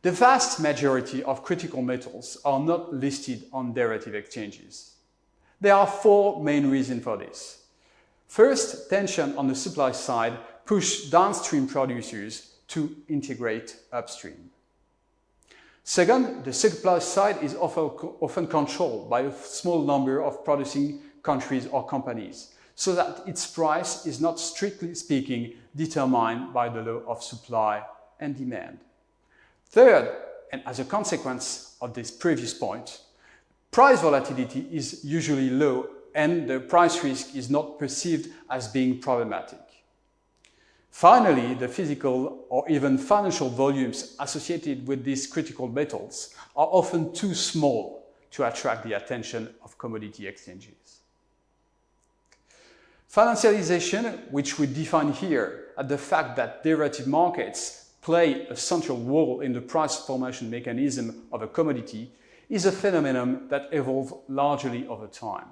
The vast majority of critical metals are not listed on derivative exchanges. There are four main reasons for this. First, tension on the supply side push downstream producers to integrate upstream. Second, the supply side is often controlled by a small number of producing countries or companies, so that its price is not, strictly speaking, determined by the law of supply and demand. Third, and as a consequence of this previous point, price volatility is usually low and the price risk is not perceived as being problematic. Finally, the physical or even financial volumes associated with these critical metals are often too small to attract the attention of commodity exchanges. Financialization, which we define here as the fact that derivative markets play a central role in the price formation mechanism of a commodity, is a phenomenon that evolves largely over time.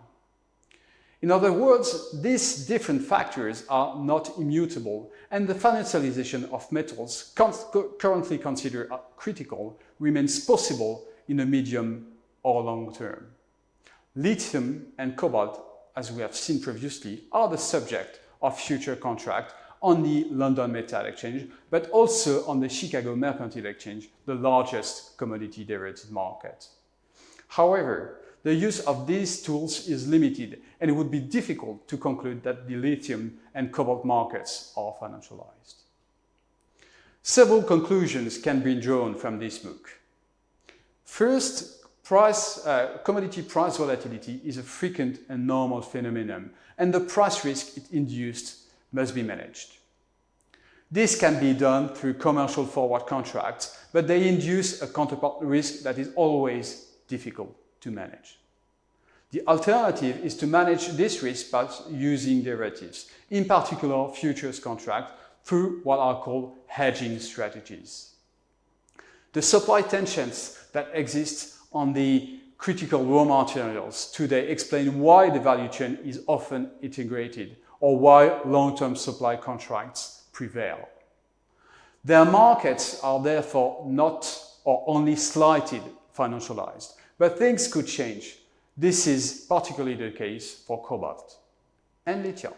In other words, these different factors are not immutable, and the financialization of metals currently considered critical remains possible in the medium or long term. Lithium and cobalt, as we have seen previously, are the subject of future contracts on the London Metal Exchange, but also on the Chicago Mercantile Exchange, the largest commodity derivative market. However, the use of these tools is limited, and it would be difficult to conclude that the lithium and cobalt markets are financialized. Several conclusions can be drawn from this book. First, commodity price volatility is a frequent and normal phenomenon, and the price risk it induced must be managed. This can be done through commercial forward contracts, but they induce a counterpart risk that is always difficult to manage. The alternative is to manage this risk by using derivatives, in particular futures contracts, through what are called hedging strategies. The supply tensions that exist on the critical raw materials today explain why the value chain is often integrated or why long-term supply contracts prevail. Their markets are therefore not or only slightly financialized, but things could change. This is particularly the case for cobalt and lithium.